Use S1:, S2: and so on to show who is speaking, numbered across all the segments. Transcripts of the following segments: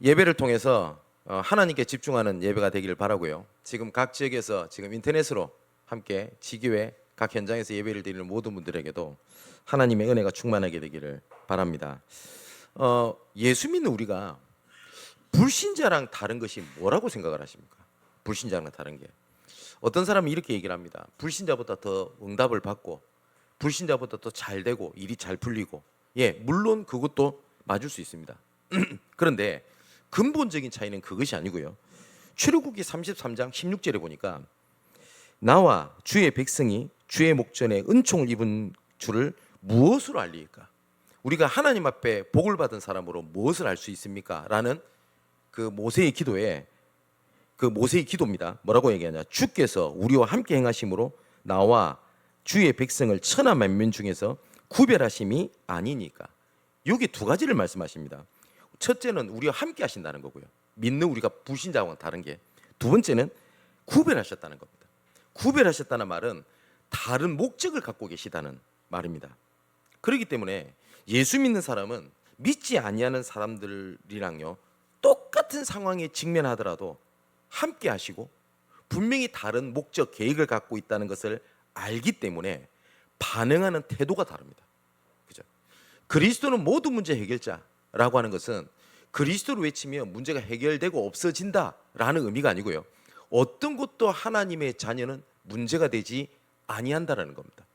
S1: 예배를 통해서 하나님께 집중하는 예배가 되기를 바라고요. 지금 각 지역에서 지금 인터넷으로 함께 지교회 각 현장에서 예배를 드리는 모든 분들에게도 하나님의 은혜가 충만하게 되기를 바랍니다. 예수 믿는 우리가 불신자랑 다른 것이 뭐라고 생각을 하십니까? 불신자랑 다른 게 어떤 사람은 이렇게 얘기를 합니다. 불신자보다 더 응답을 받고 불신자보다 더 잘 되고 일이 잘 풀리고, 물론 그것도 맞을 수 있습니다. 그런데 근본적인 차이는 그것이 아니고요. 출애굽기 33장 16절에 보니까 나와 주의 백성이 주의 목전에 은총을 입은 줄을 무엇으로 알리까? 우리가 하나님 앞에 복을 받은 사람으로 무엇을 알 수 있습니까? 라는 그 모세의 기도에 그 모세의 기도입니다. 뭐라고 얘기하냐? 주께서 우리와 함께 행하심으로 나와 주의 백성을 천하 만민 중에서 구별하심이 아니니까. 여기 두 가지를 말씀하십니다. 첫째는 우리와 함께 하신다는 거고요. 믿는 우리가 불신자와는 다른 게, 두 번째는 구별하셨다는 겁니다. 구별하셨다는 말은 다른 목적을 갖고 계시다는 말입니다. 그렇기 때문에 예수 믿는 사람은 믿지 아니하는 사람들이랑요 똑같은 상황에 직면하더라도 함께 하시고 분명히 다른 목적, 계획을 갖고 있다는 것을 알기 때문에 반응하는 태도가 다릅니다. 그죠? 그리스도는 모든 문제 해결자라고 하는 것은 그리스도를 외치면 문제가 해결되고 없어진다라는 의미가 아니고요. 어떤 것도 하나님의 자녀는 문제가 되지 아니한다라는 겁니다.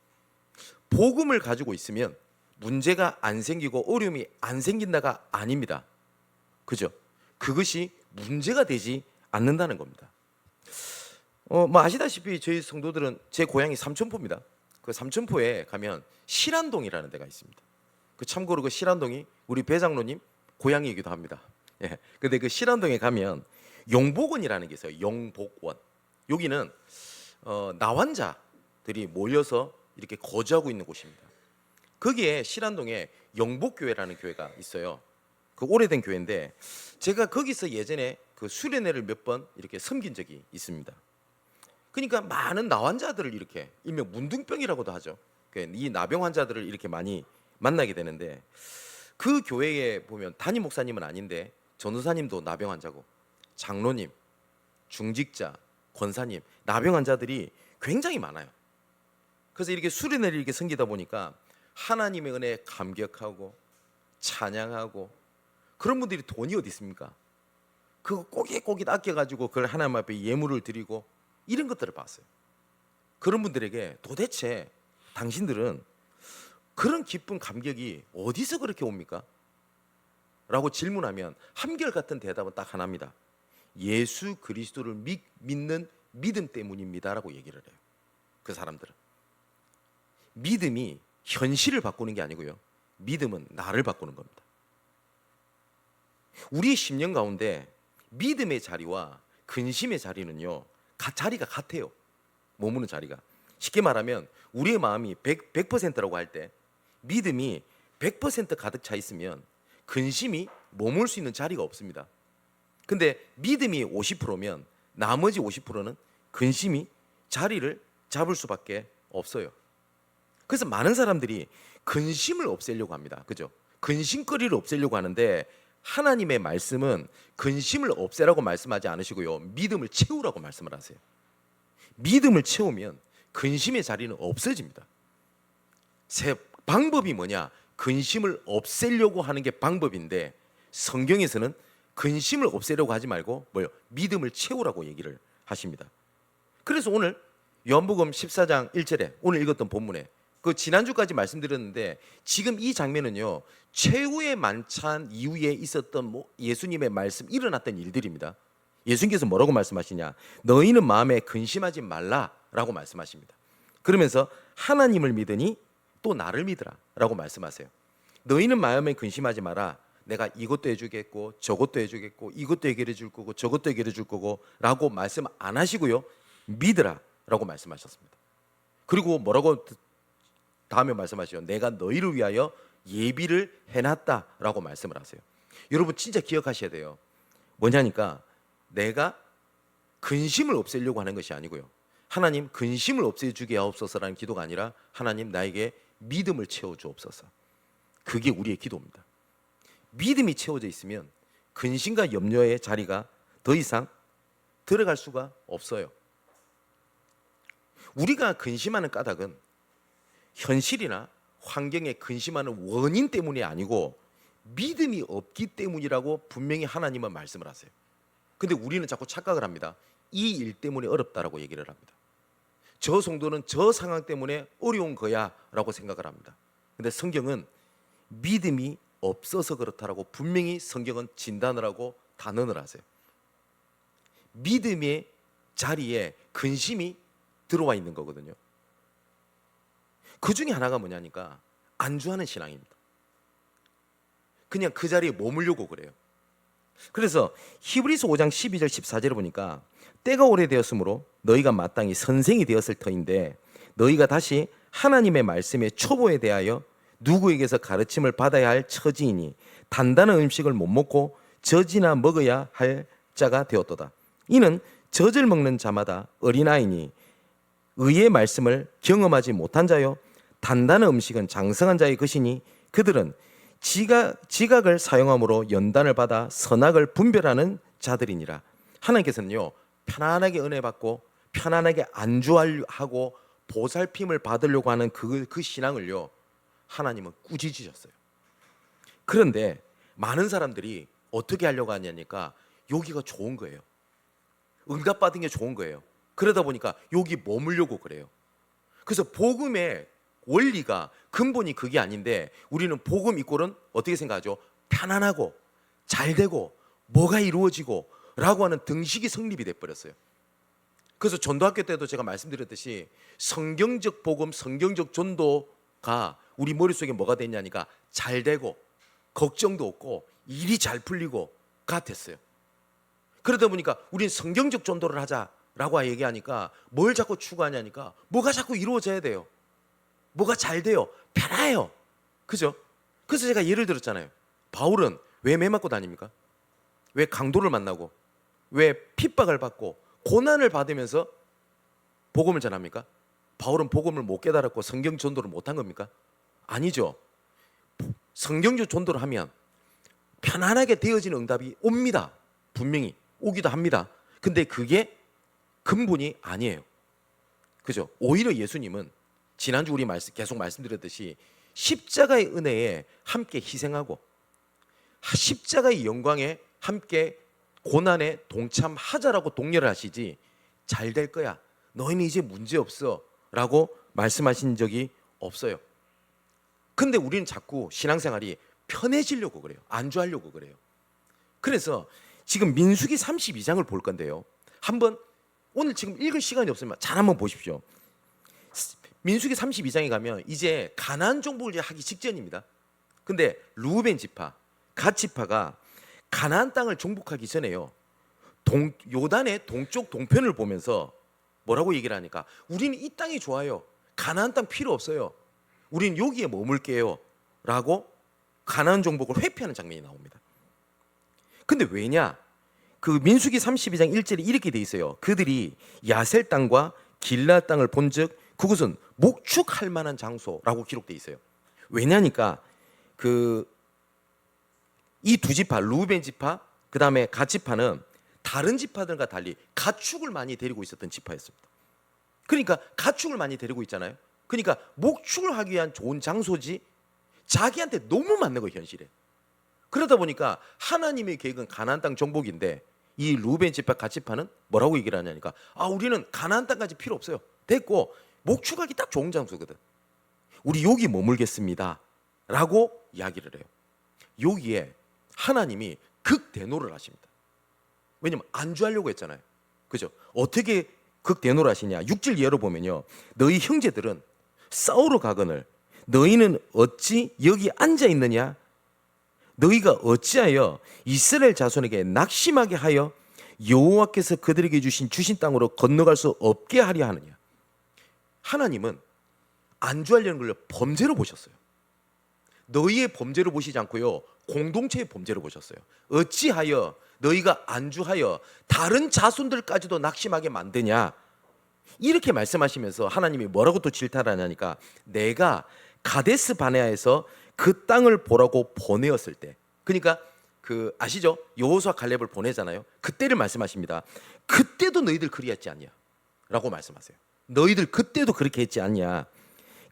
S1: 복음을 가지고 있으면 문제가 안 생기고 어려움이 안 생긴다가 아닙니다. 그죠? 그것이 문제가 되지 않는다는 겁니다. 아시다시피 저희 성도들은 제 고향이 삼천포입니다. 그 삼천포에 가면 실안동이라는 데가 있습니다. 참고로 그 실안동이 우리 배장로님 고향이기도 합니다. 근데 그 실안동에 가면 용복원이라는 게 있어요. 용복원. 여기는 나환자들이 모여서 이렇게 거주하고 있는 곳입니다. 거기에 실안동에 영복교회라는 교회가 있어요. 그 오래된 교회인데 제가 거기서 예전에 그 수련회를 몇 번 이렇게 섬긴 적이 있습니다. 그러니까 많은 나환자들을 이렇게 일명 문둥병이라고도 하죠. 이 나병 환자들을 이렇게 많이 만나게 되는데 그 교회에 보면 담임 목사님은 아닌데 전도사님도 나병 환자고 장로님, 중직자, 권사님, 나병 환자들이 굉장히 많아요. 그래서 이렇게 수련회를 이렇게 섬기다 보니까 하나님의 은혜에 감격하고 찬양하고 그런 분들이 돈이 어디 있습니까? 그거 꼬깃꼬깃 아껴가지고 그걸 하나님 앞에 예물을 드리고 이런 것들을 봤어요. 그런 분들에게 도대체 당신들은 그런 기쁜 감격이 어디서 그렇게 옵니까? 라고 질문하면 한결같은 대답은 딱 하나입니다. 예수 그리스도를 믿는 믿음 때문입니다 라고 얘기를 해요. 그 사람들은 믿음이 현실을 바꾸는 게 아니고요, 믿음은 나를 바꾸는 겁니다. 우리의 심령 가운데 믿음의 자리와 근심의 자리는요 자리가 같아요. 머무는 자리가. 쉽게 말하면 우리의 마음이 100%라고 할 때 믿음이 100% 가득 차 있으면 근심이 머물 수 있는 자리가 없습니다. 근데 믿음이 50%면 나머지 50%는 근심이 자리를 잡을 수밖에 없어요. 그래서 많은 사람들이 근심을 없애려고 합니다. 그죠? 근심거리를 없애려고 하는데 하나님의 말씀은 근심을 없애라고 말씀하지 않으시고요, 믿음을 채우라고 말씀을 하세요. 믿음을 채우면 근심의 자리는 없어집니다. 방법이 뭐냐? 근심을 없애려고 하는 게 방법인데 성경에서는 근심을 없애려고 하지 말고 믿음을 채우라고 얘기를 하십니다. 그래서 오늘 요한복음 14장 1절에 오늘 읽었던 본문에 그 지난주까지 말씀드렸는데 지금 이 장면은요 최후의 만찬 이후에 있었던 예수님의 말씀, 일어났던 일들입니다. 예수님께서 뭐라고 말씀하시냐? 너희는 마음에 근심하지 말라라고 말씀하십니다. 그러면서 하나님을 믿으니 또 나를 믿으라 라고 말씀하세요. 너희는 마음에 근심하지 마라. 내가 이것도 해주겠고 저것도 해주겠고 이것도 해결해 줄 거고 저것도 해결해 줄 거고 라고 말씀 안 하시고요, 믿으라 라고 말씀하셨습니다. 그리고 뭐라고 다음에 말씀하시죠? 내가 너희를 위하여 예비를 해놨다 라고 말씀을 하세요. 여러분 진짜 기억하셔야 돼요. 뭐냐니까 내가 근심을 없애려고 하는 것이 아니고요, 하나님 근심을 없애주게 하옵소서라는 기도가 아니라 하나님 나에게 믿음을 채워주옵소서. 그게 우리의 기도입니다. 믿음이 채워져 있으면 근심과 염려의 자리가 더 이상 들어갈 수가 없어요. 우리가 근심하는 까닭은 현실이나 환경에 근심하는 원인 때문이 아니고 믿음이 없기 때문이라고 분명히 하나님은 말씀을 하세요. 근데 우리는 자꾸 착각을 합니다. 이 일 때문에 어렵다라고 얘기를 합니다. 저 성도는 저 상황 때문에 어려운 거야 라고 생각을 합니다. 근데 성경은 믿음이 없어서 그렇다라고 분명히 성경은 진단을 하고 단언을 하세요. 믿음의 자리에 근심이 들어와 있는 거거든요. 그 중에 하나가 뭐냐니까 안주하는 신앙입니다. 그냥 그 자리에 머물려고 그래요. 그래서 히브리서 5장 12절 14절을 보니까 때가 오래되었으므로 너희가 마땅히 선생이 되었을 터인데 너희가 다시 하나님의 말씀의 초보에 대하여 누구에게서 가르침을 받아야 할 처지이니 단단한 음식을 못 먹고 젖이나 먹어야 할 자가 되었도다. 이는 젖을 먹는 자마다 어린아이니 의의 말씀을 경험하지 못한 자요 단단한 음식은 장성한 자의 것이니 그들은 지각을 사용함으로 연단을 받아 선악을 분별하는 자들이니라. 하나님께서는요 편안하게 은혜 받고 편안하게 안주하고 보살핌을 받으려고 하는 그 신앙을요 하나님은 꾸짖으셨어요. 그런데 많은 사람들이 어떻게 하려고 하냐니까 여기가 좋은 거예요. 응답받은 게 좋은 거예요. 그러다 보니까 여기 머물려고 그래요. 그래서 복음의 원리가 근본이 그게 아닌데 우리는 복음 이꼴은 어떻게 생각하죠? 편안하고 잘 되고 뭐가 이루어지고 라고 하는 등식이 성립이 돼버렸어요. 그래서 전도학교 때도 제가 말씀드렸듯이 성경적 복음, 성경적 전도가 우리 머릿속에 뭐가 됐냐니까 잘 되고 걱정도 없고 일이 잘 풀리고 같았어요. 그러다 보니까 우리는 성경적 전도를 하자라고 얘기하니까 뭘 자꾸 추구하냐니까 뭐가 자꾸 이루어져야 돼요. 뭐가 잘 돼요. 편해요. 그죠? 그래서 제가 예를 들었잖아요. 바울은 왜 매 맞고 다닙니까? 왜 강도를 만나고 왜 핍박을 받고 고난을 받으면서 복음을 전합니까? 바울은 복음을 못 깨달았고 성경 전도를 못한 겁니까? 아니죠. 성경적 전도를 하면 편안하게 되어지는 응답이 옵니다. 분명히 오기도 합니다. 근데 그게 근본이 아니에요. 그죠? 오히려 예수님은 지난주 우리 계속 말씀드렸듯이 십자가의 은혜에 함께 희생하고 십자가의 영광에 함께 고난에 동참하자라고 독려를 하시지 잘 될 거야. 너희는 이제 문제 없어 라고 말씀하신 적이 없어요. 근데 우리는 자꾸 신앙생활이 편해지려고 그래요. 안주하려고 그래요. 그래서 지금 민수기 32장을 볼 건데요. 한번 오늘 지금 읽을 시간이 없으면 잘 한번 보십시오. 민수기 32장에 가면 이제 가나안 정복을 하기 직전입니다. 근데 루벤 지파, 갓 지파가 가나안 땅을 정복하기 전에요. 요단의 동쪽 동편을 보면서 뭐라고 얘기를 하니까 우리는 이 땅이 좋아요. 가나안 땅 필요 없어요. 우리는 여기에 머물게요. 라고 가나안 정복을 회피하는 장면이 나옵니다. 근데 왜냐? 그 민수기 32장 1절에 이렇게 돼 있어요. 그들이 야셀 땅과 길르앗 땅을 본즉 그곳은 목축할 만한 장소라고 기록돼 있어요. 왜냐니까 이 두 지파, 루벤 지파, 그 다음에 갓 지파는 다른 지파들과 달리 가축을 많이 데리고 있었던 지파였습니다. 그러니까 가축을 많이 데리고 있잖아요. 그러니까 목축을 하기 위한 좋은 장소지 자기한테 너무 맞는 거 현실에. 그러다 보니까 하나님의 계획은 가나안 땅 정복인데 이 루벤 지파, 갓 지파는 뭐라고 얘기를 하냐니까 우리는 가나안 땅까지 필요 없어요. 됐고 목축하기 딱 좋은 장소거든. 우리 여기 머물겠습니다. 라고 이야기를 해요. 여기에 하나님이 극대노를 하십니다. 왜냐면 안주하려고 했잖아요. 그죠? 어떻게 극대노를 하시냐? 6절 예로 보면요. 너희 형제들은 싸우러 가거늘 너희는 어찌 여기 앉아 있느냐? 너희가 어찌하여 이스라엘 자손에게 낙심하게 하여 여호와께서 그들에게 주신 땅으로 건너갈 수 없게 하려 하느냐? 하나님은 안주하려는 걸 범죄로 보셨어요. 너희의 범죄로 보시지 않고요. 공동체의 범죄로 보셨어요. 어찌하여 너희가 안주하여 다른 자손들까지도 낙심하게 만드냐? 이렇게 말씀하시면서 하나님이 뭐라고 또 질타를 하냐니까 내가 가데스 바네아에서 그 땅을 보라고 보내었을 때, 그러니까 그 아시죠? 여호수아 갈렙을 보내잖아요. 그때를 말씀하십니다. 그때도 너희들 그리했지 않냐? 라고 말씀하세요. 너희들 그때도 그렇게 했지 않냐?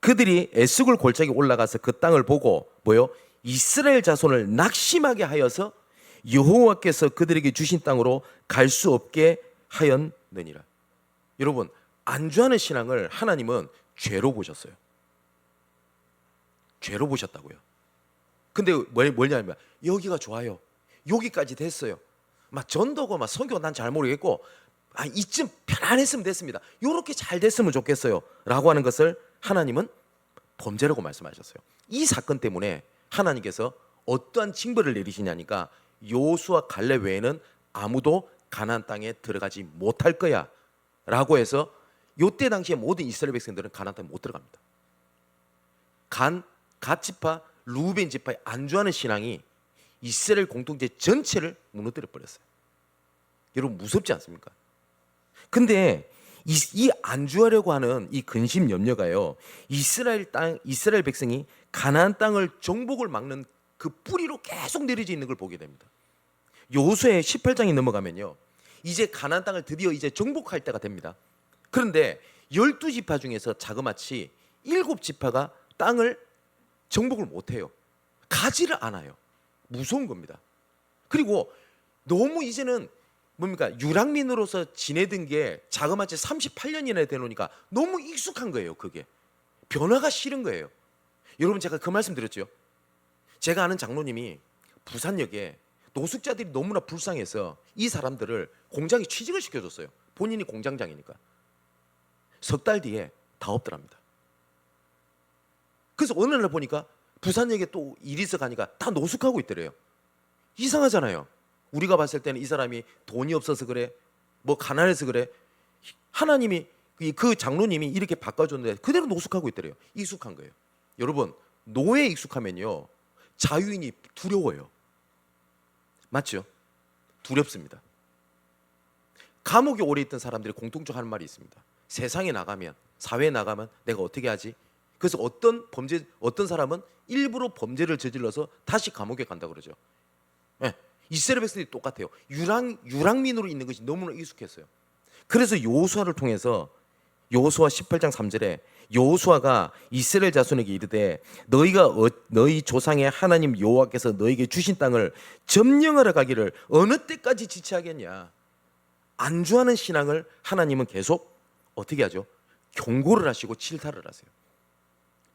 S1: 그들이 에스골 골짜기 올라가서 그 땅을 보고 뭐요? 이스라엘 자손을 낙심하게 하여서 여호와께서 그들에게 주신 땅으로 갈 수 없게 하였느니라. 여러분, 안주하는 신앙을 하나님은 죄로 보셨어요. 죄로 보셨다고요. 근데 뭐냐면 여기가 좋아요. 여기까지 됐어요. 막 전도고 막 선교 난 잘 모르겠고 이쯤 편안했으면 됐습니다. 이렇게 잘 됐으면 좋겠어요. 라고 하는 것을 하나님은 범죄라고 말씀하셨어요. 이 사건 때문에 하나님께서 어떠한 징벌을 내리시냐니까 여호수아 갈렙 외에는 아무도 가나안 땅에 들어가지 못할 거야 라고 해서 요때 당시에 모든 이스라엘 백성들은 가나안 땅에 못 들어갑니다. 갓 지파, 루벤 지파에 안주하는 신앙이 이스라엘 공동체 전체를 무너뜨려 버렸어요. 여러분 무섭지 않습니까? 근데 이 안주하려고 하는 이 근심 염려가요, 이스라엘 백성이 가나안 땅을 정복을 막는 그 뿌리로 계속 내려져 있는 걸 보게 됩니다. 여호수아의 18장이 넘어가면요, 이제 가나안 땅을 드디어 이제 정복할 때가 됩니다. 그런데 12지파 중에서 자그마치 7지파가 땅을 정복을 못해요. 가지를 않아요. 무서운 겁니다. 그리고 너무 이제는 뭡니까? 유랑민으로서 지내던 게 자그마치 38년이나 되노니까 너무 익숙한 거예요. 그게 변화가 싫은 거예요. 여러분, 제가 그 말씀 드렸죠. 제가 아는 장로님이 부산역에 노숙자들이 너무나 불쌍해서 이 사람들을 공장에 취직을 시켜줬어요. 본인이 공장장이니까. 석 달 뒤에 다 없더랍니다. 그래서 어느 날 보니까 부산역에 또 일이 있어 가니까 다 노숙하고 있더래요. 이상하잖아요. 우리가 봤을 때는 이 사람이 돈이 없어서 그래, 뭐 가난해서 그래. 하나님이 그 장로님이 이렇게 바꿔줬는데 그대로 노숙하고 있더래요. 익숙한 거예요. 여러분, 노예에 익숙하면요 자유인이 두려워요. 맞죠? 두렵습니다. 감옥에 오래 있던 사람들이 공통적으로 하는 말이 있습니다. 세상에 나가면, 사회에 나가면 내가 어떻게 하지? 그래서 어떤 사람은 일부러 범죄를 저질러서 다시 감옥에 간다 그러죠. 네, 이스라엘 백성들이 똑같아요. 유랑민으로 있는 것이 너무나 익숙했어요. 그래서 여호수아를 통해서 여호수아 18장 3절에 여호수아가 이스라엘 자손에게 이르되 너희 조상의 하나님 여호와께서 너희에게 주신 땅을 점령하러 가기를 어느 때까지 지체하겠냐. 안주하는 신앙을 하나님은 계속 어떻게 하죠? 경고를 하시고 질타를 하세요.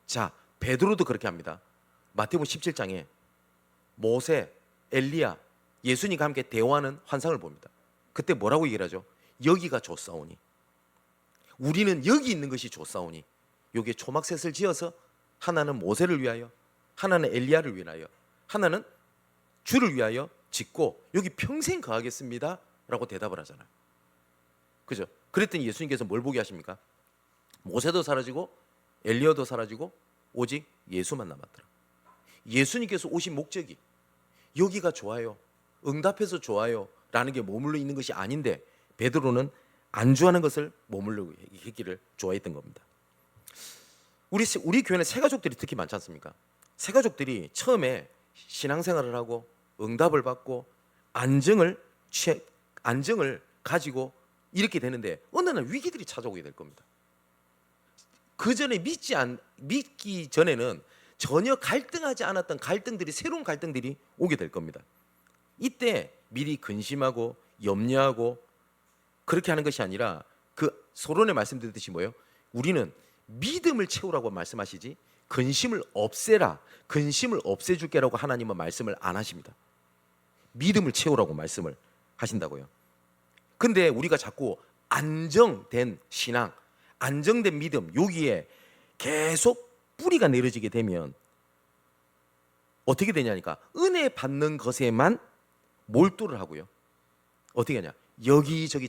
S1: 자, 베드로도 그렇게 합니다. 마태복음 17장에 모세, 엘리야, 예수님과 함께 대화하는 환상을 봅니다. 그때 뭐라고 얘기를 하죠? 여기가 좋사오니, 우리는 여기 있는 것이 좋사오니. 여기에 초막셋을 지어서 하나는 모세를 위하여, 하나는 엘리야를 위하여, 하나는 주를 위하여 짓고 여기 평생 거하겠습니다 라고 대답을 하잖아요. 그죠? 그랬더니 예수님께서 뭘 보게 하십니까? 모세도 사라지고 엘리야도 사라지고 오직 예수만 남았더라. 예수님께서 오신 목적이 여기가 좋아요, 응답해서 좋아요 라는 게 머물러 있는 것이 아닌데 베드로는 안주하는 것을 머물러 있기를 좋아했던 겁니다. 우리 교회는 새가족들이 특히 많지 않습니까? 새가족들이 처음에 신앙생활을 하고 응답을 받고 안정을 가지고 이렇게 되는데 어느 날 위기들이 찾아오게 될 겁니다. 그 전에 믿기 전에는 전혀 갈등하지 않았던 새로운 갈등들이 오게 될 겁니다. 이때 미리 근심하고 염려하고 그렇게 하는 것이 아니라 그 서론에 말씀드렸듯이 뭐예요? 우리는 믿음을 채우라고 말씀하시지 근심을 없애라, 근심을 없애줄게라고 하나님은 말씀을 안 하십니다. 믿음을 채우라고 말씀을 하신다고요. 근데 우리가 자꾸 안정된 신앙, 안정된 믿음, 여기에 계속 뿌리가 내려지게 되면 어떻게 되냐니까 은혜 받는 것에만 몰두를 하고요. 어떻게 하냐? 여기저기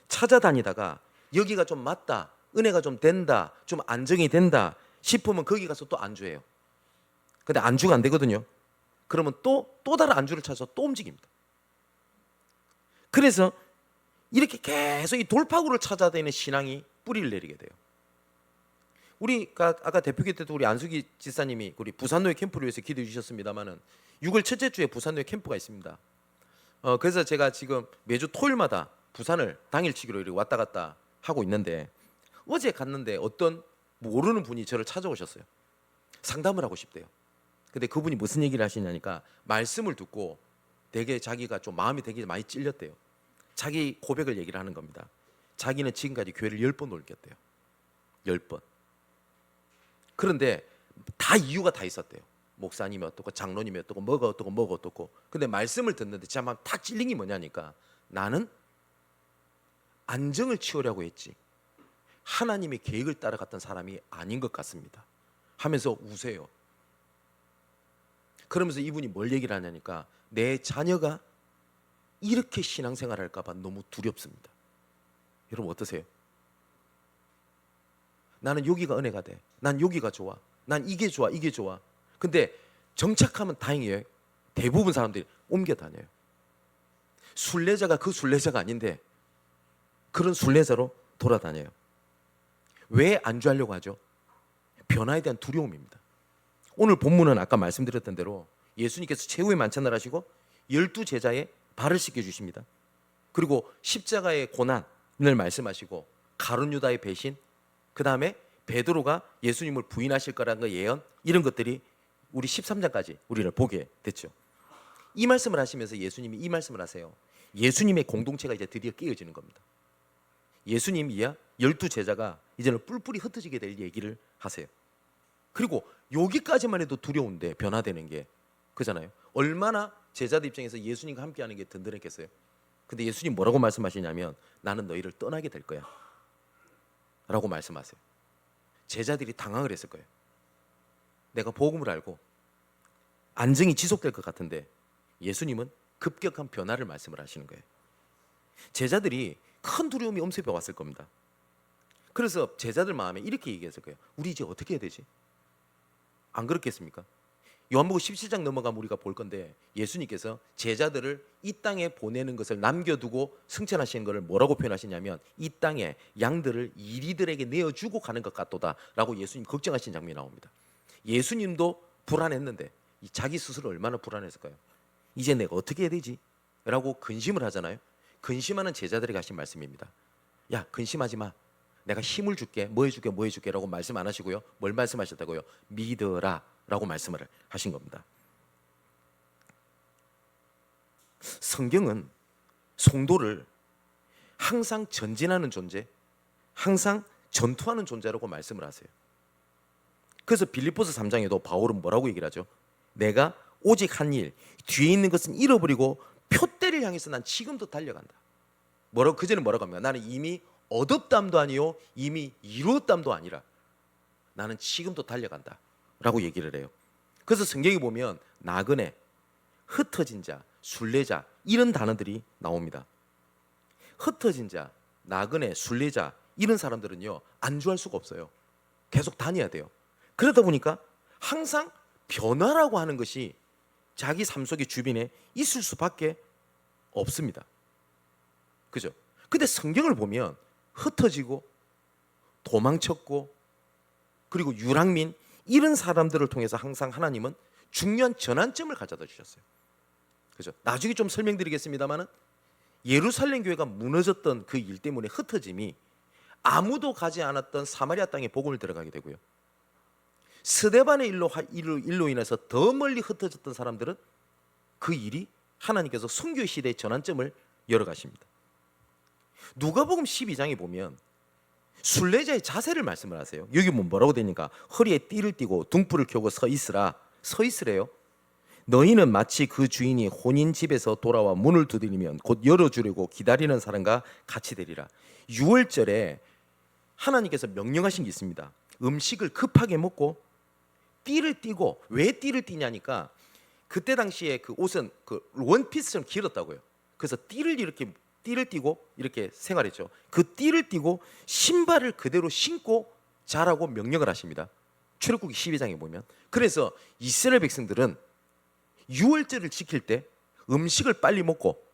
S1: 찾아다니다가 여기가 좀 맞다, 은혜가 좀 된다, 좀 안정이 된다 싶으면 거기 가서 또 안주해요. 근데 안주가 안 되거든요. 그러면 또 다른 안주를 찾아서 또 움직입니다. 그래서 이렇게 계속 이 돌파구를 찾아다니는 신앙이 뿌리를 내리게 돼요. 우리가 아까 대표기 때도 우리 안수기 지사님이 우리 부산노예 캠프를 위해서 기도해 주셨습니다만은 6월 첫째 주에 부산에 캠프가 있습니다. 그래서 제가 지금 매주 토요일마다 부산을 당일치기로 이렇게 왔다 갔다 하고 있는데 어제 갔는데 어떤 모르는 분이 저를 찾아오셨어요. 상담을 하고 싶대요. 근데 그분이 무슨 얘기를 하시냐니까 말씀을 듣고 되게 자기가 좀 마음이 되게 많이 찔렸대요. 자기 고백을 얘기를 하는 겁니다. 자기는 지금까지 교회를 10번 옮겼대요. 10번. 그런데 다 이유가 다 있었대요. 목사님이 어떻고 장로님이 어떻고 뭐가 어떻고 뭐가 어떻고. 근데 말씀을 듣는데 진짜 막 탁 찔린 게 뭐냐니까 나는 안정을 취하려고 했지 하나님의 계획을 따라갔던 사람이 아닌 것 같습니다 하면서 우세요. 그러면서 이분이 뭘 얘기를 하냐니까 내 자녀가 이렇게 신앙생활 할까 봐 너무 두렵습니다. 여러분 어떠세요? 나는 여기가 은혜가 돼. 난 여기가 좋아. 난 이게 좋아. 이게 좋아. 근데 정착하면 다행이에요. 대부분 사람들이 옮겨 다녀요. 순례자가 그 순례자가 아닌데 그런 순례자로 돌아다녀요. 왜 안주하려고 하죠? 변화에 대한 두려움입니다. 오늘 본문은 아까 말씀드렸던 대로 예수님께서 최후의 만찬을 하시고 12제자의 발을 씻겨주십니다. 그리고 십자가의 고난을 말씀하시고 가룟 유다의 배신, 그 다음에 베드로가 예수님을 부인하실 거라는 거 예언, 이런 것들이 우리 13장까지 우리를 보게 됐죠. 이 말씀을 하시면서 예수님이 이 말씀을 하세요. 예수님의 공동체가 이제 드디어 깨어지는 겁니다. 예수님이야 12제자가 이제는 뿔뿔이 흩어지게 될 얘기를 하세요. 그리고 여기까지만 해도 두려운데 변화되는 게 그잖아요. 얼마나 제자들 입장에서 예수님과 함께하는 게 든든했겠어요. 근데 예수님 뭐라고 말씀하시냐면 나는 너희를 떠나게 될 거야 라고 말씀하세요. 제자들이 당황을 했을 거예요. 내가 복음을 알고 안정이 지속될 것 같은데 예수님은 급격한 변화를 말씀을 하시는 거예요. 제자들이 큰 두려움이 엄습해 왔을 겁니다. 그래서 제자들 마음에 이렇게 얘기했을 거예요. 우리 이제 어떻게 해야 되지? 안 그렇겠습니까? 요한복음 17장 넘어가면 우리가 볼 건데 예수님께서 제자들을 이 땅에 보내는 것을 남겨두고 승천하시는 것을 뭐라고 표현하시냐면 이 땅에 양들을 이리들에게 내어주고 가는 것 같도다 라고 예수님 걱정하신 장면이 나옵니다. 예수님도 불안했는데 자기 스스로 얼마나 불안했을까요? 이제 내가 어떻게 해야 되지? 라고 근심을 하잖아요. 근심하는 제자들에게 하신 말씀입니다. 야, 근심하지 마. 내가 힘을 줄게. 뭐 해줄게 뭐 해줄게 라고 말씀 안 하시고요. 뭘 말씀하셨다고요? 믿어라 라고 말씀을 하신 겁니다. 성경은 성도를 항상 전진하는 존재, 항상 전투하는 존재라고 말씀을 하세요. 그래서 빌립보서 3장에도 바울은 뭐라고 얘기를 하죠? 내가 오직 한 일, 뒤에 있는 것은 잃어버리고 표대를 향해서 난 지금도 달려간다. 뭐라고 그전에 뭐라고 합니까? 나는 이미 얻었담도 아니요 이미 이루었담도 아니라 나는 지금도 달려간다 라고 얘기를 해요. 그래서 성경에 보면 나그네, 흩어진 자, 순례자 이런 단어들이 나옵니다. 흩어진 자, 나그네, 순례자 이런 사람들은요 안주할 수가 없어요. 계속 다녀야 돼요. 그러다 보니까 항상 변화라고 하는 것이 자기 삶 속의 주변에 있을 수밖에 없습니다. 그죠? 근데 성경을 보면 흩어지고 도망쳤고 그리고 유랑민 이런 사람들을 통해서 항상 하나님은 중요한 전환점을 가져다 주셨어요. 그죠? 나중에 좀 설명드리겠습니다만은 예루살렘 교회가 무너졌던 그 일 때문에 흩어짐이 아무도 가지 않았던 사마리아 땅에 복음을 들어가게 되고요. 스데반의 일로 인해서 더 멀리 흩어졌던 사람들은 그 일이 하나님께서 선교 시대의 전환점을 열어가십니다. 누가복음 12장에 보면 순례자의 자세를 말씀을 하세요. 여기 뭐라고 되니까 허리에 띠를 띠고 등불을 켜고 서 있으래요. 너희는 마치 그 주인이 혼인 집에서 돌아와 문을 두드리면 곧 열어주려고 기다리는 사람과 같이 되리라. 6월절에 하나님께서 명령하신 게 있습니다. 음식을 급하게 먹고 띠를 띠고, 왜 띠를 띠냐니까 그때 당시에 그 옷은 그 원피스처럼 길었다고요. 그래서 띠를 띠고 이렇게 생활했죠. 그 띠를 띠고 신발을 그대로 신고 자라고 명령을 하십니다. 출애굽기 12장에 보면. 그래서 이스라엘 백성들은 유월절을 지킬 때 음식을 빨리 먹고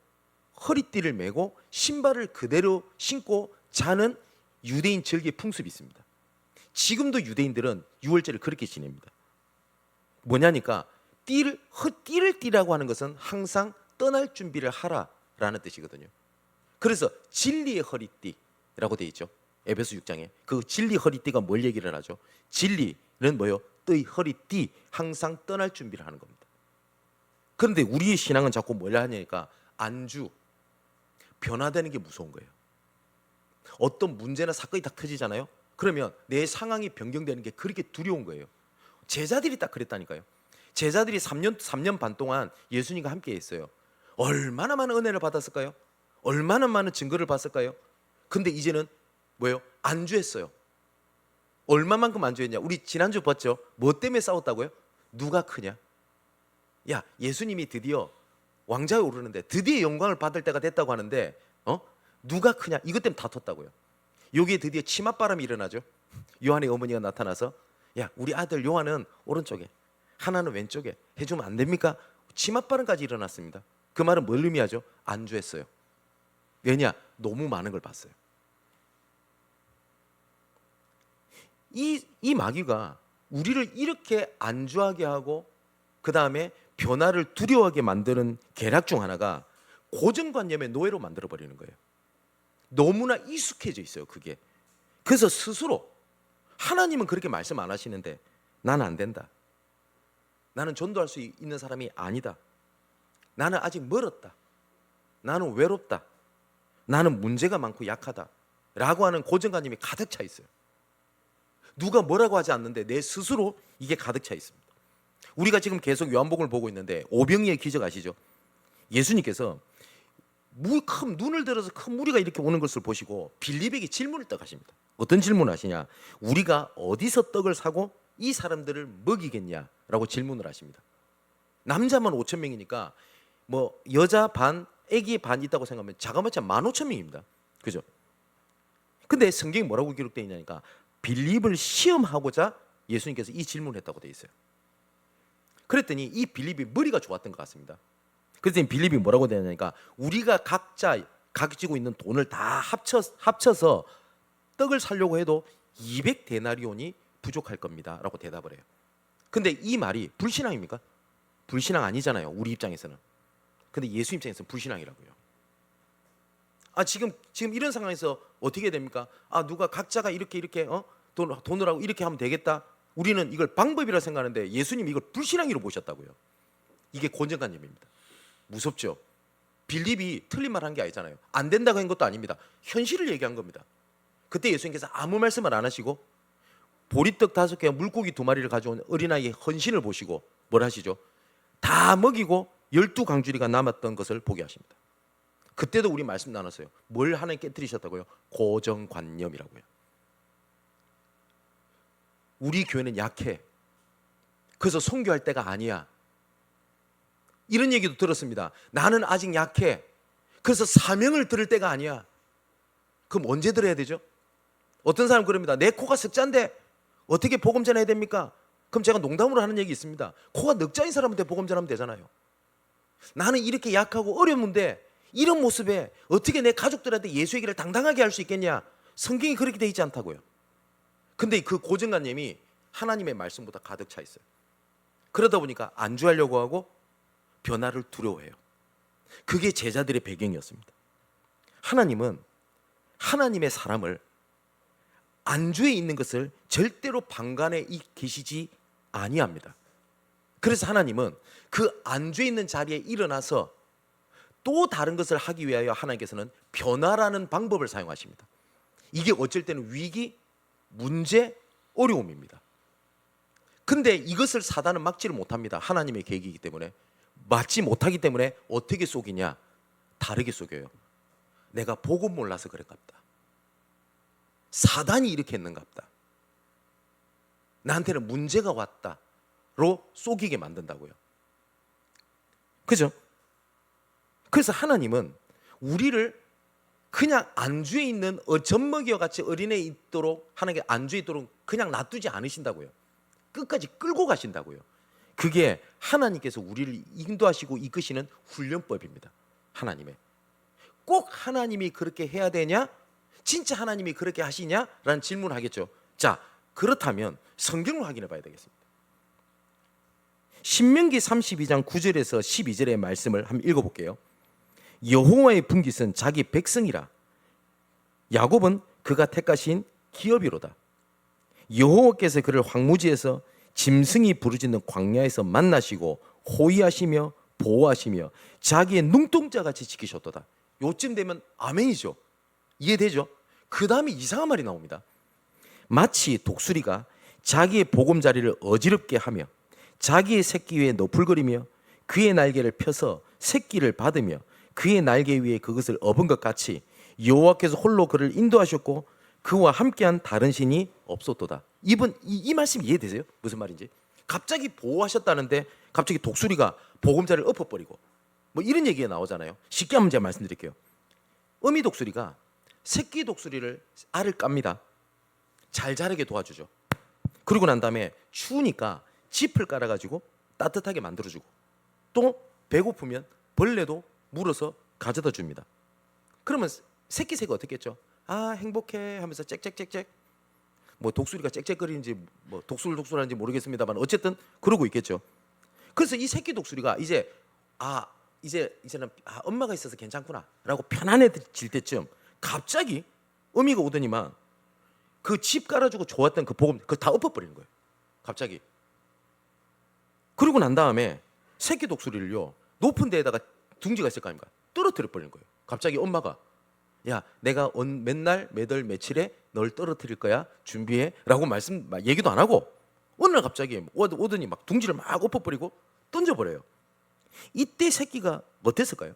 S1: 허리띠를 메고 신발을 그대로 신고 자는 유대인 절기의 풍습이 있습니다. 지금도 유대인들은 유월절을 그렇게 지냅니다. 뭐냐니까 띠를 띠라고 하는 것은 항상 떠날 준비를 하라라는 뜻이거든요. 그래서 진리의 허리띠라고 되어 있죠. 에베소 6장에 그 진리 허리띠가 뭘 얘기를 하죠? 진리는 뭐요? 의 허리띠, 항상 떠날 준비를 하는 겁니다. 그런데 우리의 신앙은 자꾸 뭘 하냐니까 안주, 변화되는 게 무서운 거예요. 어떤 문제나 사건이 딱 터지잖아요. 그러면 내 상황이 변경되는 게 그렇게 두려운 거예요. 제자들이 딱 그랬다니까요. 제자들이 3년 반 동안 예수님과 함께 했어요. 얼마나 많은 은혜를 받았을까요? 얼마나 많은 증거를 봤을까요? 근데 이제는 뭐예요? 안주했어요. 얼마만큼 안주했냐? 우리 지난주 봤죠? 뭐 때문에 싸웠다고요? 누가 크냐? 야, 예수님이 드디어 왕좌에 오르는데 드디어 영광을 받을 때가 됐다고 하는데 누가 크냐? 이것 때문에 다퉜다고요. 여기에 드디어 치맛바람이 일어나죠. 요한의 어머니가 나타나서 야, 우리 아들 요한은 오른쪽에 하나는 왼쪽에 해주면 안 됩니까? 치맛바람까지 일어났습니다. 그 말은 뭘 의미하죠? 안주했어요. 왜냐? 너무 많은 걸 봤어요. 이 마귀가 우리를 이렇게 안주하게 하고 그 다음에 변화를 두려워하게 만드는 계략 중 하나가 고정관념의 노예로 만들어버리는 거예요. 너무나 익숙해져 있어요, 그게. 그래서 스스로 하나님은 그렇게 말씀 안 하시는데 나는 안 된다. 나는 전도할 수 있는 사람이 아니다. 나는 아직 멀었다. 나는 외롭다. 나는 문제가 많고 약하다. 라고 하는 고정관념이 가득 차 있어요. 누가 뭐라고 하지 않는데 내 스스로 이게 가득 차 있습니다. 우리가 지금 계속 요한복음을 보고 있는데 오병이의 기적 아시죠? 예수님께서 큰 눈을 들어서 큰 무리가 이렇게 오는 것을 보시고 빌립에게 질문을 딱 하십니다. 어떤 질문을 하시냐? 우리가 어디서 떡을 사고 이 사람들을 먹이겠냐라고 질문을 하십니다. 남자만 5천 명이니까 뭐 여자 반, 애기 반 있다고 생각하면 자그마치 15,000명입니다. 그죠? 근데 성경이 뭐라고 기록되어 있냐니까 빌립을 시험하고자 예수님께서 이 질문을 했다고 되어 있어요. 그랬더니 이 빌립이 머리가 좋았던 것 같습니다. 그랬더니 빌립이 뭐라고 되냐니까 우리가 각자 가지고 있는 돈을 다 합쳐서 떡을 사려고 해도 200데나리온이 부족할 겁니다 라고 대답을 해요. 근데 이 말이 불신앙입니까? 불신앙 아니잖아요, 우리 입장에서는. 근데 예수 입장에서는 불신앙이라고요. 지금 이런 상황에서 어떻게 됩니까? 누가 각자가 이렇게 돈을 하고 이렇게 하면 되겠다. 우리는 이걸 방법이라 생각하는데 예수님이 이걸 불신앙으로 보셨다고요. 이게 고정관념입니다. 무섭죠? 빌립이 틀린 말 한 게 아니잖아요. 안 된다고 한 것도 아닙니다. 현실을 얘기한 겁니다. 그때 예수님께서 아무 말씀을 안 하시고 보리떡 5개와 물고기 2마리를 가져온 어린아이의 헌신을 보시고 뭘 하시죠? 다 먹이고 12강주리가 남았던 것을 보게 하십니다. 그때도 우리 말씀 나눴어요. 뭘 하나님 깨뜨리셨다고요? 고정관념이라고요. 우리 교회는 약해. 그래서 선교할 때가 아니야. 이런 얘기도 들었습니다. 나는 아직 약해. 그래서 사명을 들을 때가 아니야. 그럼 언제 들어야 되죠? 어떤 사람은 그럽니다. 내 코가 석자인데 어떻게 복음 전해야 됩니까? 그럼 제가 농담으로 하는 얘기 있습니다. 코가 넉자인 사람한테 복음 전하면 되잖아요. 나는 이렇게 약하고 어려운데 이런 모습에 어떻게 내 가족들한테 예수 얘기를 당당하게 할 수 있겠냐? 성경이 그렇게 돼 있지 않다고요. 근데 그 고정관념이 하나님의 말씀보다 가득 차 있어요. 그러다 보니까 안주하려고 하고 변화를 두려워해요. 그게 제자들의 배경이었습니다. 하나님은 하나님의 사람을 안주에 있는 것을 절대로 방관해 계시지 아니합니다. 그래서 하나님은 그 안주에 있는 자리에 일어나서 또 다른 것을 하기 위하여 하나님께서는 변화라는 방법을 사용하십니다. 이게 어쩔 때는 위기, 문제, 어려움입니다. 근데 이것을 사단은 막지를 못합니다. 하나님의 계획이기 때문에. 막지 못하기 때문에 어떻게 속이냐? 다르게 속여요. 내가 복음 몰라서 그랬갑다. 사단이 이렇게 했는갑다. 나한테는 문제가 왔다로 속이게 만든다고요. 그죠? 그래서 하나님은 우리를 그냥 안주에 있는 젖먹이와 같이 어린애 있도록 하나님께 안주에 있도록 그냥 놔두지 않으신다고요. 끝까지 끌고 가신다고요. 그게 하나님께서 우리를 인도하시고 이끄시는 훈련법입니다. 하나님의. 꼭 하나님이 그렇게 해야 되냐? 진짜 하나님이 그렇게 하시냐? 라는 질문을 하겠죠. 자, 그렇다면 성경을 확인해 봐야 되겠습니다. 신명기 32장 9절에서 12절의 말씀을 한번 읽어볼게요. 여호와의 분깃은 자기 백성이라. 야곱은 그가 택하신 기업이로다. 여호와께서 그를 황무지에서 짐승이 부르짖는 광야에서 만나시고 호위하시며 보호하시며 자기의 눈동자같이 지키셨도다. 요쯤 되면 아멘이죠. 이해되죠? 그 다음에 이상한 말이 나옵니다. 마치 독수리가 자기의 보금자리를 어지럽게 하며 자기의 새끼 위에 너풀거리며 그의 날개를 펴서 새끼를 받으며 그의 날개 위에 그것을 업은 것 같이 여호와께서 홀로 그를 인도하셨고 그와 함께한 다른 신이 없었도다. 이 말씀 이해되세요? 무슨 말인지? 갑자기 보호하셨다는데 갑자기 독수리가 보금자리를 엎어버리고 뭐 이런 얘기가 나오잖아요. 쉽게 한번 제가 말씀드릴게요. 어미 독수리가 새끼 독수리를 알을 깝니다. 잘 자라게 도와주죠. 그러고 난 다음에 추우니까 짚을 깔아가지고 따뜻하게 만들어주고 또 배고프면 벌레도 물어서 가져다 줍니다. 그러면 새끼 새가 어떻게 했죠? 아 행복해 하면서 짹짹짹짹 뭐 독수리가 짹짹거리는지 뭐 독술독술하는지 모르겠습니다만 어쨌든 그러고 있겠죠. 그래서 이 새끼 독수리가 이제는 엄마가 있어서 괜찮구나라고 편안해질 때쯤 갑자기 어미가 오더니만 그 집 깔아주고 좋았던 그 보금 그거 다 엎어버리는 거예요. 갑자기. 그러고 난 다음에 새끼 독수리를요 높은 데에다가 둥지가 있을 거 아닙니까? 떨어뜨려 버리는 거예요. 갑자기 엄마가 야 내가 맨날 매달 며칠에 널 떨어뜨릴 거야 준비해라고 얘기도 안 하고 어느 날 갑자기 오더니 막 둥지를 막 엎어버리고 던져버려요. 이때 새끼가 어땠을까요?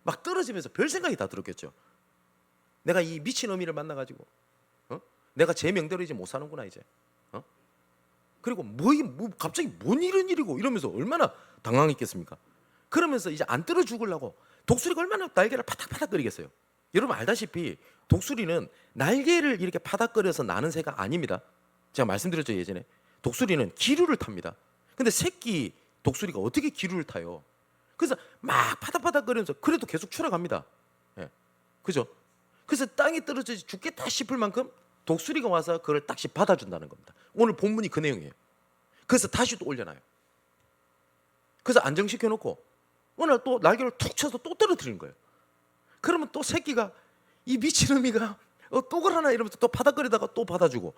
S1: 막 떨어지면서 별 생각이 다 들었겠죠. 내가 이 미친 어미를 만나가지고 내가 제 명대로 이제 못 사는구나 이제. 그리고 갑자기 뭔 이런 일이고 이러면서 얼마나 당황했겠습니까? 그러면서 이제 안 떨어 죽으려고 독수리가 얼마나 날개를 파닥파닥거리겠어요. 여러분 알다시피 독수리는 날개를 이렇게 파닥거려서 나는 새가 아닙니다. 제가 말씀드렸죠 예전에. 독수리는 기류를 탑니다. 근데 새끼 독수리가 어떻게 기류를 타요? 그래서 막 파닥파닥거리면서 그래도 계속 추락합니다. 예. 그죠? 그래서 땅에 떨어져 죽겠다 싶을 만큼 독수리가 와서 그걸 딱씩 받아준다는 겁니다. 오늘 본문이 그 내용이에요. 그래서 다시 또 올려놔요. 그래서 안정시켜놓고 어느 날 또 날개를 툭 쳐서 또 떨어뜨리는 거예요. 그러면 또 새끼가 이 미친놈이가 또 그러나 이러면서 또 파닥거리다가 또 받아주고.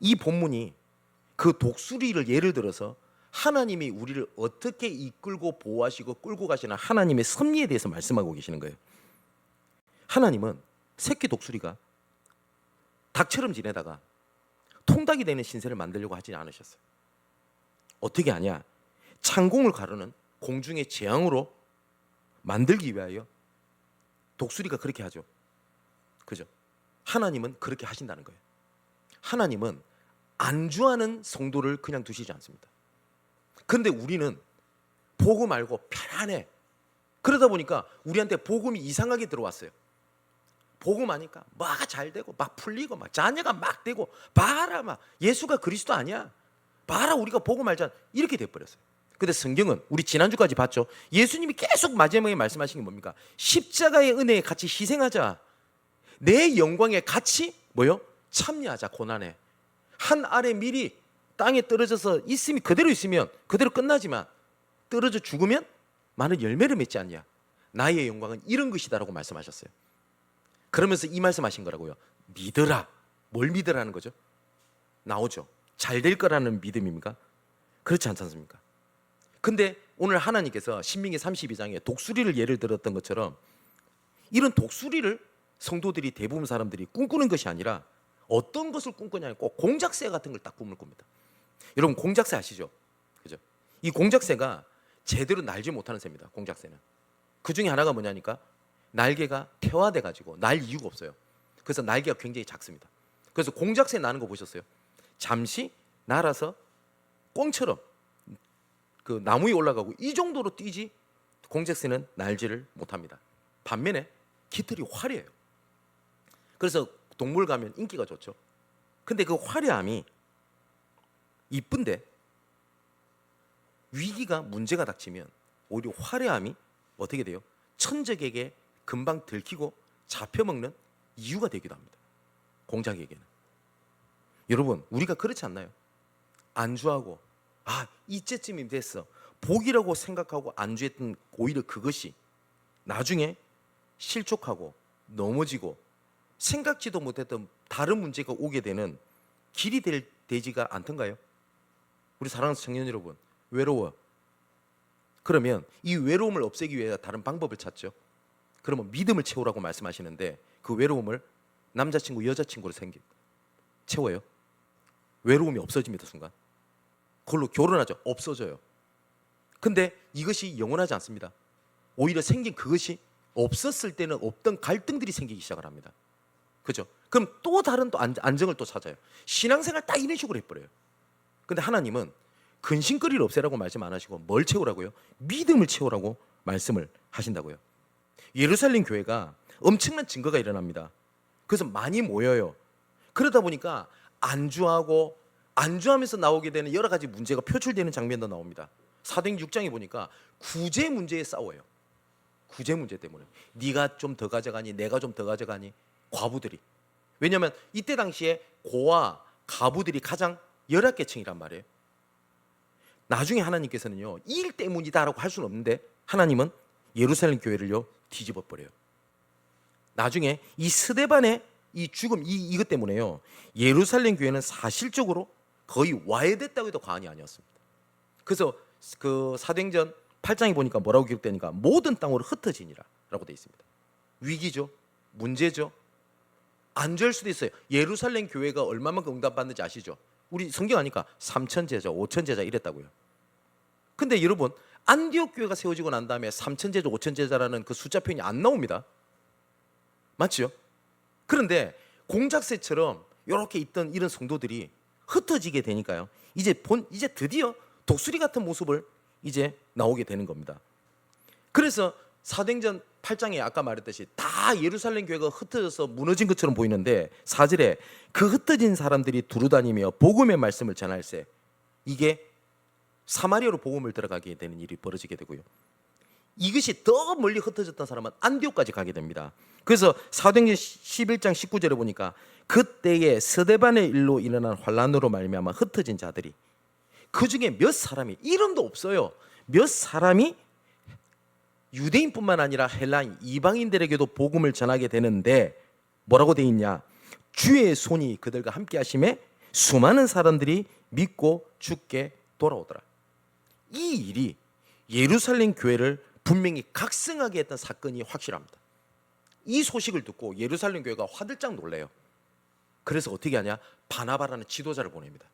S1: 이 본문이 그 독수리를 예를 들어서 하나님이 우리를 어떻게 이끌고 보호하시고 끌고 가시는 하나님의 섭리에 대해서 말씀하고 계시는 거예요. 하나님은 새끼 독수리가 닭처럼 지내다가 통닭이 되는 신세를 만들려고 하지 않으셨어요. 어떻게 하냐? 창공을 가르는 공중의 재앙으로 만들기 위하여 독수리가 그렇게 하죠. 그죠? 하나님은 그렇게 하신다는 거예요. 하나님은 안주하는 성도를 그냥 두시지 않습니다. 그런데 우리는 복음 알고 편안해. 그러다 보니까 우리한테 복음이 이상하게 들어왔어요. 복음 하니까 막 잘 되고 막 풀리고 막 자녀가 막 되고 봐라 막 예수가 그리스도 아니야. 봐라 우리가 복음 알잖아. 이렇게 돼버렸어요. 근데 성경은 우리 지난주까지 봤죠. 예수님이 계속 마지막에 말씀하신 게 뭡니까? 십자가의 은혜에 같이 희생하자. 내 영광에 같이 뭐요? 참여하자. 고난에. 한 알의 밀이 땅에 떨어져서 있으면 그대로 있으면 그대로 끝나지만 떨어져 죽으면 많은 열매를 맺지 않냐. 나의 영광은 이런 것이다라고 말씀하셨어요. 그러면서 이 말씀하신 거라고요. 믿으라. 뭘 믿으라는 거죠? 나오죠. 잘 될 거라는 믿음입니까? 그렇지 않지 않습니까? 근데 오늘 하나님께서 신명기 32장에 독수리를 예를 들었던 것처럼 이런 독수리를 성도들이 대부분 사람들이 꿈꾸는 것이 아니라 어떤 것을 꿈꾸냐면 꼭 공작새 같은 걸 딱 꿈을 꿉니다. 여러분 공작새 아시죠? 그죠? 이 공작새가 제대로 날지 못하는 새입니다. 공작새는. 그 중에 하나가 뭐냐니까 날개가 태화돼 가지고 날 이유가 없어요. 그래서 날개가 굉장히 작습니다. 그래서 공작새 나는 거 보셨어요? 잠시 날아서 꽁처럼 그 나무 위에 올라가고 이 정도로 뛰지 공작새는 날지를 못합니다. 반면에 깃털이 화려해요. 그래서 동물 가면 인기가 좋죠. 근데 그 화려함이 이쁜데 위기가 문제가 닥치면 오히려 화려함이 어떻게 돼요? 천적에게 금방 들키고 잡혀먹는 이유가 되기도 합니다. 공작에게는. 여러분 우리가 그렇지 않나요? 안주하고 이때쯤이 됐어. 복이라고 생각하고 안주했던 오히려 그것이 나중에 실족하고 넘어지고 생각지도 못했던 다른 문제가 오게 되는 길이 되지가 않던가요? 우리 사랑하는 청년 여러분, 외로워. 그러면 이 외로움을 없애기 위해 다른 방법을 찾죠. 그러면 믿음을 채우라고 말씀하시는데 그 외로움을 남자친구, 여자친구로 채워요. 외로움이 없어집니다, 순간. 그걸로 결혼하죠. 없어져요. 근데 이것이 영원하지 않습니다. 오히려 생긴 그것이 없었을 때는 없던 갈등들이 생기기 시작을 합니다. 그죠? 그럼 또 다른 또 안정을 또 찾아요. 신앙생활 딱 이런 식으로 해버려요. 근데 하나님은 근심거리를 없애라고 말씀 안 하시고 뭘 채우라고요? 믿음을 채우라고 말씀을 하신다고요. 예루살렘 교회가 엄청난 증거가 일어납니다. 그래서 많이 모여요. 그러다 보니까 안주하면서 나오게 되는 여러 가지 문제가 표출되는 장면도 나옵니다. 사도행전 6장에 보니까 구제 문제에 싸워요. 구제 문제 때문에 네가 좀 더 가져가니 내가 좀 더 가져가니 과부들이. 왜냐하면 이때 당시에 고와 가부들이 가장 열악계층이란 말이에요. 나중에 하나님께서는요 일 때문이다라고 할 수는 없는데 하나님은 예루살렘 교회를요 뒤집어 버려요. 나중에 이 스데반의 이 죽음 이것 때문에요 예루살렘 교회는 사실적으로 거의 와해됐다고 해도 과언이 아니었습니다. 그래서 그 사도행전 8장에 보니까 뭐라고 기록되니까 모든 땅으로 흩어지니라라고 되어 있습니다. 위기죠, 문제죠. 안 될 수도 있어요. 예루살렘 교회가 얼마만큼 응답받는지 아시죠? 우리 성경 아니까 3천 제자, 5천 제자 이랬다고요. 근데 여러분 안디옥 교회가 세워지고 난 다음에 3천 제자, 5천 제자라는 그 숫자 표현이 안 나옵니다. 맞죠? 그런데 공작새처럼 이렇게 있던 이런 성도들이 흩어지게 되니까요. 이제 드디어 독수리 같은 모습을 이제 나오게 되는 겁니다. 그래서 사도행전 8장에 아까 말했듯이 다 예루살렘 교회가 흩어져서 무너진 것처럼 보이는데 4절에 그 흩어진 사람들이 두루다니며 복음의 말씀을 전할세 이게 사마리아로 복음을 들어가게 되는 일이 벌어지게 되고요. 이것이 더 멀리 흩어졌던 사람은 안디옥까지 가게 됩니다. 그래서 사도행전 11장 19절에 보니까 그때에 스데반의 일로 일어난 환란으로 말미암아 흩어진 자들이 그 중에 몇 사람이 이름도 없어요. 몇 사람이 유대인뿐만 아니라 헬라인 이방인들에게도 복음을 전하게 되는데 뭐라고 돼 있냐? 주의 손이 그들과 함께 하심에 수많은 사람들이 믿고 주께 돌아오더라. 이 일이 예루살렘 교회를 분명히 각성하게 했던 사건이 확실합니다. 이 소식을 듣고 예루살렘 교회가 화들짝 놀래요. 그래서 어떻게 하냐? 바나바라는 지도자를 보냅니다.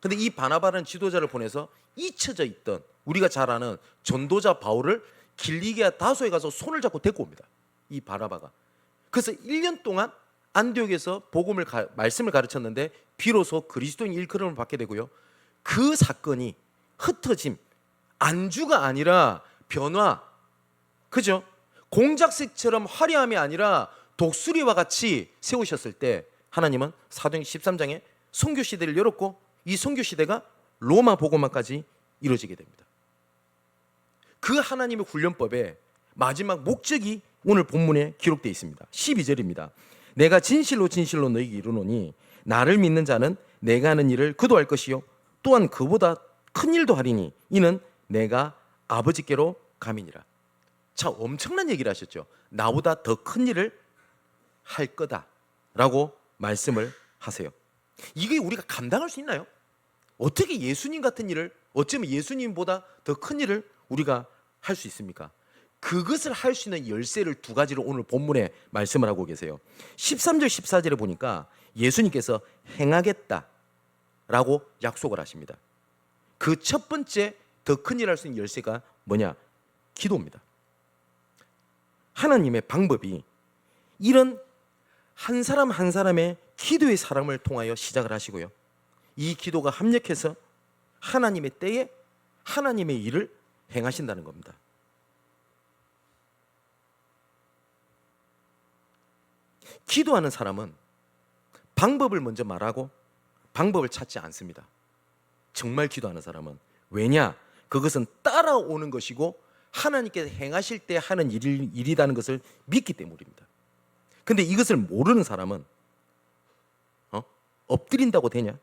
S1: 근데 이 바나바라는 지도자를 보내서 잊혀져 있던 우리가 잘 아는 전도자 바울을 길리기아 다소에 가서 손을 잡고 데리고 옵니다. 이 바나바가. 그래서 1년 동안 안디옥에서 말씀을 가르쳤는데 비로소 그리스도인 일컬음을 받게 되고요. 그 사건이 흩어짐, 안주가 아니라 변화, 그죠? 공작새처럼 화려함이 아니라 독수리와 같이 세우셨을 때 하나님은 사도행전 13장에 선교 시대를 열었고 이 선교 시대가 로마 복음화까지 이루어지게 됩니다. 그 하나님의 훈련법의 마지막 목적이 오늘 본문에 기록되어 있습니다. 12절입니다. 내가 진실로 진실로 너희에게 이르노니 나를 믿는 자는 내가 하는 일을 그도 할 것이요 또한 그보다 큰 일도 하리니 이는 내가 아버지께로 감이니라. 자, 엄청난 얘기를 하셨죠. 나보다 더 큰 일을 할 거다라고 말씀을 하세요. 이게 우리가 감당할 수 있나요? 어떻게 예수님 같은 일을 어쩌면 예수님보다 더 큰 일을 우리가 할 수 있습니까? 그것을 할 수 있는 열쇠를 두 가지로 오늘 본문에 말씀을 하고 계세요. 13절 14절에 보니까 예수님께서 행하겠다라고 약속을 하십니다. 그 첫 번째 더 큰 일 할 수 있는 열쇠가 뭐냐? 기도입니다. 하나님의 방법이 이런 한 사람 한 사람의 기도의 사람을 통하여 시작을 하시고요. 이 기도가 합력해서 하나님의 때에 하나님의 일을 행하신다는 겁니다. 기도하는 사람은 방법을 먼저 말하고 방법을 찾지 않습니다. 정말 기도하는 사람은. 왜냐? 그것은 따라오는 것이고 하나님께서 행하실 때 하는 일이라는 것을 믿기 때문입니다. 근데 이것을 모르는 사람은 엎드린다고 되냐?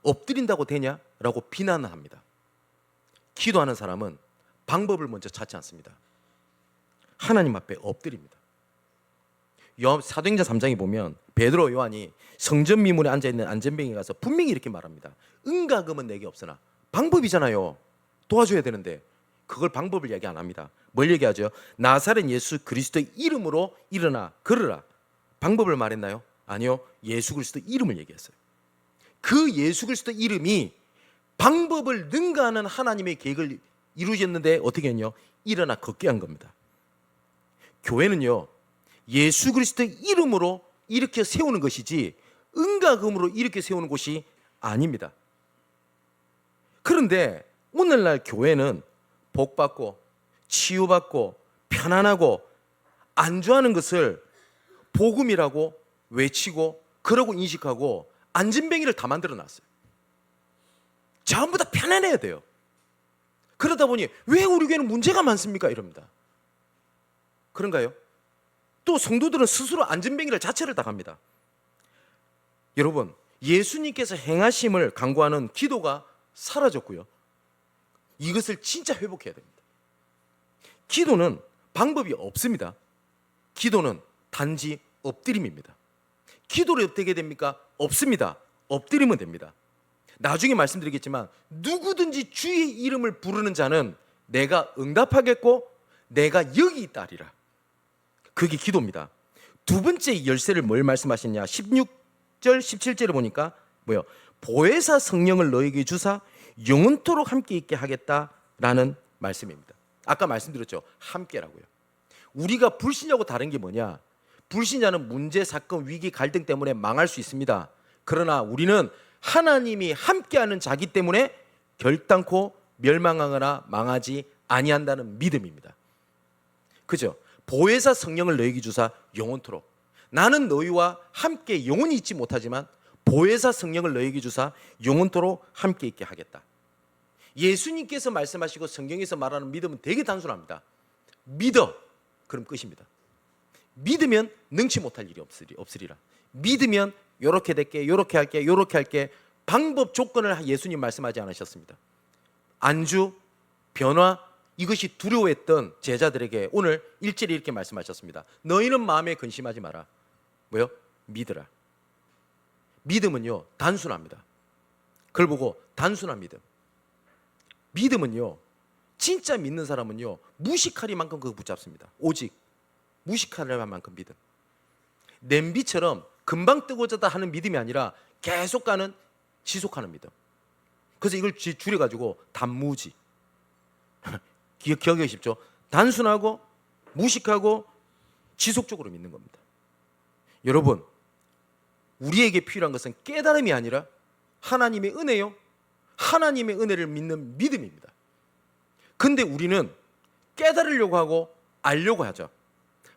S1: 엎드린다고 되냐라고 비난을 합니다. 기도하는 사람은 방법을 먼저 찾지 않습니다. 하나님 앞에 엎드립니다. 사도행전 3장에 보면 베드로 요한이 성전 미문에 앉아있는 안전뱅이에 가서 분명히 이렇게 말합니다. 은과 금은 내게 없으나, 방법이잖아요. 도와줘야 되는데 그걸 방법을 얘기 안 합니다. 뭘 얘기하죠? 나사렛 예수 그리스도의 이름으로 일어나 걸으라. 방법을 말했나요? 아니요. 예수 그리스도 이름을 얘기했어요. 그 예수 그리스도 이름이 방법을 능가하는 하나님의 계획을 이루셨는데 어떻게 했냐? 일어나 걷게 한 겁니다. 교회는요, 예수 그리스도의 이름으로 이렇게 세우는 것이지 은과 금으로 이렇게 세우는 곳이 아닙니다. 그런데 오늘날 교회는 복받고 치유받고 편안하고 안주하는 것을 복음이라고 외치고 그러고 인식하고 안진뱅이를 다 만들어 놨어요. 전부 다 편안해야 돼요. 그러다 보니 왜 우리 교회는 문제가 많습니까? 이럽니다. 그런가요? 또 성도들은 스스로 안진뱅이를 자체를 다 갑니다. 여러분, 예수님께서 행하심을 강구하는 기도가 사라졌고요. 이것을 진짜 회복해야 됩니다. 기도는 방법이 없습니다. 기도는 단지 엎드림입니다. 기도를 어떻게 됩니까? 없습니다. 엎드리면 됩니다. 나중에 말씀드리겠지만 누구든지 주의 이름을 부르는 자는 내가 응답하겠고 내가 여기 있다리라. 그게 기도입니다. 두 번째 열쇠를 뭘 말씀하셨냐? 16절 17절을 보니까 뭐요? 보혜사 성령을 너에게 주사 영원토록 함께 있게 하겠다라는 말씀입니다. 아까 말씀드렸죠. 함께라고요. 우리가 불신자하고 다른 게 뭐냐? 불신자는 문제, 사건, 위기, 갈등 때문에 망할 수 있습니다. 그러나 우리는 하나님이 함께하는 자기 때문에 결단코 멸망하거나 망하지 아니한다는 믿음입니다. 그죠? 보혜사 성령을 너에게 주사 영원토록. 나는 너희와 함께 영원히 있지 못하지만 보혜사 성령을 너에게 주사 영원토록 함께 있게 하겠다. 예수님께서 말씀하시고 성경에서 말하는 믿음은 되게 단순합니다. 믿어. 그럼 끝입니다. 믿으면 능치 못할 일이 없으리라. 믿으면 요렇게 될게, 요렇게 할게, 요렇게 할게. 방법, 조건을 예수님 말씀하지 않으셨습니다. 안주, 변화, 이것이 두려워했던 제자들에게 오늘 1절에 이렇게 말씀하셨습니다. 너희는 마음에 근심하지 마라. 뭐요? 믿으라. 믿음은요, 단순합니다. 그걸 보고 단순한 믿음. 믿음은요, 진짜 믿는 사람은요, 무식하리만큼 그거 붙잡습니다. 오직 무식하리만큼 믿음. 냄비처럼 금방 뜨고자다 하는 믿음이 아니라 계속 가는, 지속하는 믿음. 그래서 이걸 줄여가지고 단무지. 기억하기 쉽죠? 단순하고 무식하고 지속적으로 믿는 겁니다. 여러분, 우리에게 필요한 것은 깨달음이 아니라 하나님의 은혜요, 하나님의 은혜를 믿는 믿음입니다. 근데 우리는 깨달으려고 하고 알려고 하죠.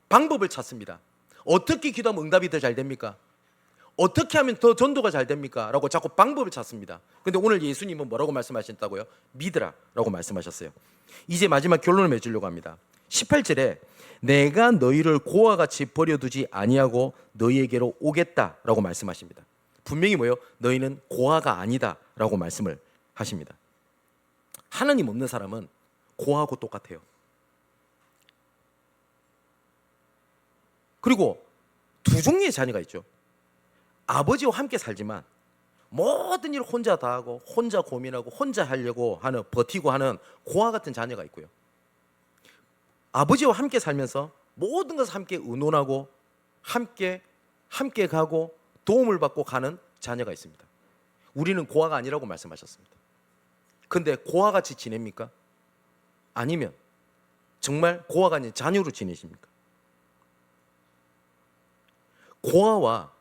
S1: 방법을 찾습니다. 어떻게 기도하면 응답이 더 잘 됩니까? 어떻게 하면 더 전도가 잘 됩니까? 라고 자꾸 방법을 찾습니다. 근데 오늘 예수님은 뭐라고 말씀하셨다고요? 믿으라 라고 말씀하셨어요. 이제 마지막 결론을 맺으려고 합니다. 18절에 내가 너희를 고와 같이 버려두지 아니하고 너희에게로 오겠다 라고 말씀하십니다. 분명히 뭐예요? 너희는 고아가 아니다 라고 말씀을 하십니다. 하나님 없는 사람은 고아하고 똑같아요. 그리고 두 종류의 자녀가 있죠. 아버지와 함께 살지만 모든 일을 혼자 다 하고 혼자 고민하고 혼자 하려고 하는, 버티고 하는 고아 같은 자녀가 있고요. 아버지와 함께 살면서 모든 것을 함께 의논하고 함께 가고 도움을 받고 가는 자녀가 있습니다. 우리는 고아가 아니라고 말씀하셨습니다. 근데 고아같이 지냅니까? 아니면 정말 고아가 아닌 자녀로 지내십니까? 고아와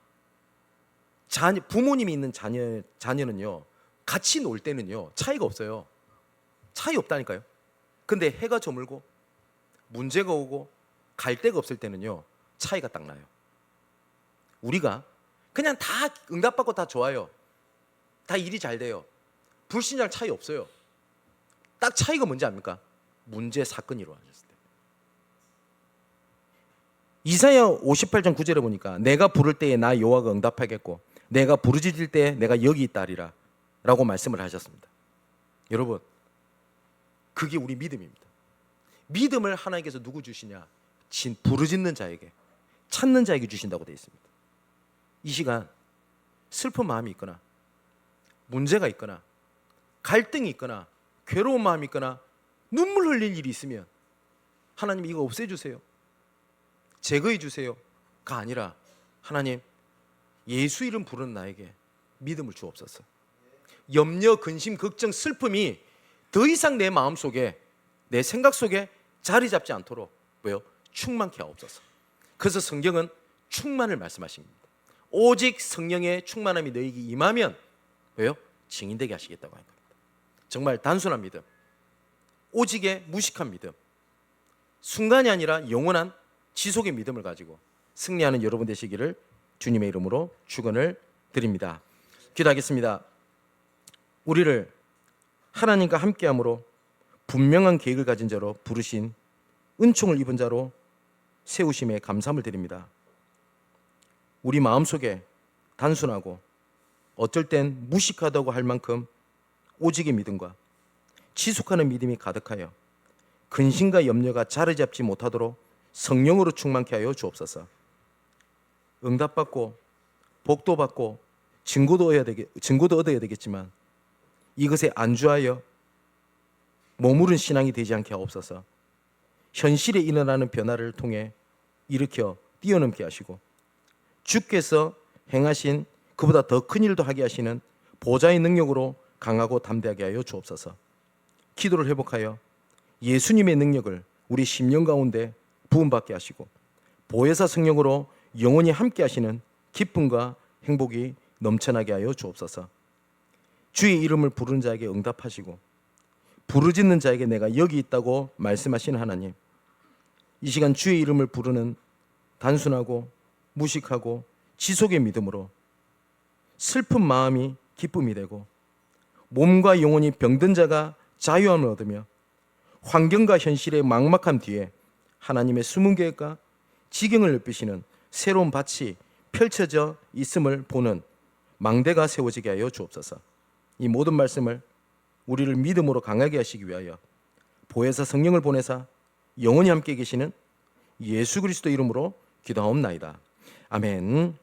S1: 부모님이 있는 자녀는요, 같이 놀 때는요 차이가 없어요. 차이 없다니까요. 근데 해가 저물고 문제가 오고 갈 데가 없을 때는요 차이가 딱 나요. 우리가 그냥 다 응답받고 다 좋아요. 다 일이 잘 돼요. 불신자랑 차이 없어요. 딱 차이가 뭔지 압니까? 문제, 사건이 일어나셨을 때. 이사야 58장 9절에 보니까 내가 부를 때에 나 여호와가 응답하겠고 내가 부르짖을 때에 내가 여기 있다리라. 라고 말씀을 하셨습니다. 여러분, 그게 우리 믿음입니다. 믿음을 하나님께서 누구 주시냐? 부르짖는 자에게, 찾는 자에게 주신다고 되어 있습니다. 이 시간 슬픈 마음이 있거나 문제가 있거나 갈등이 있거나 괴로운 마음이 있거나 눈물 흘릴 일이 있으면 하나님 이거 없애주세요, 제거해 주세요가 아니라 하나님 예수 이름 부르는 나에게 믿음을 주옵소서. 염려, 근심, 걱정, 슬픔이 더 이상 내 마음속에, 내 생각 속에 자리 잡지 않도록 왜요? 충만케 하옵소서. 그래서 성경은 충만을 말씀하십니다. 오직 성령의 충만함이 너에게 임하면 왜요? 증인되게 하시겠다고 하는 겁니다. 정말 단순한 믿음, 오직의 무식한 믿음, 순간이 아니라 영원한 지속의 믿음을 가지고 승리하는 여러분 되시기를 주님의 이름으로 축원을 드립니다. 기도하겠습니다. 우리를 하나님과 함께함으로 분명한 계획을 가진 자로 부르신 은총을 입은 자로 세우심에 감사함을 드립니다. 우리 마음속에 단순하고 어쩔 땐 무식하다고 할 만큼 오직의 믿음과 지속하는 믿음이 가득하여 근심과 염려가 자리 잡지 못하도록 성령으로 충만케 하여 주옵소서. 응답받고 복도 받고 증거도 얻어야 되겠지만 이것에 안주하여 머무른 신앙이 되지 않게 하옵소서. 현실에 일어나는 변화를 통해 일으켜 뛰어넘게 하시고 주께서 행하신 그보다 더 큰 일도 하게 하시는 보좌의 능력으로 강하고 담대하게 하여 주옵소서. 기도를 회복하여 예수님의 능력을 우리 심령 가운데 부음받게 하시고 보혜사 성령으로 영원히 함께 하시는 기쁨과 행복이 넘쳐나게 하여 주옵소서. 주의 이름을 부르는 자에게 응답하시고 부르짖는 자에게 내가 여기 있다고 말씀하시는 하나님, 이 시간 주의 이름을 부르는 단순하고 무식하고 지속의 믿음으로 슬픈 마음이 기쁨이 되고 몸과 영혼이 병든 자가 자유함을 얻으며 환경과 현실의 막막함 뒤에 하나님의 숨은 계획과 지경을 넓히시는 새로운 밭이 펼쳐져 있음을 보는 망대가 세워지게 하여 주옵소서. 이 모든 말씀을 우리를 믿음으로 강하게 하시기 위하여 보혜사 성령을 보내사 영원히 함께 계시는 예수 그리스도 이름으로 기도하옵나이다. 아멘.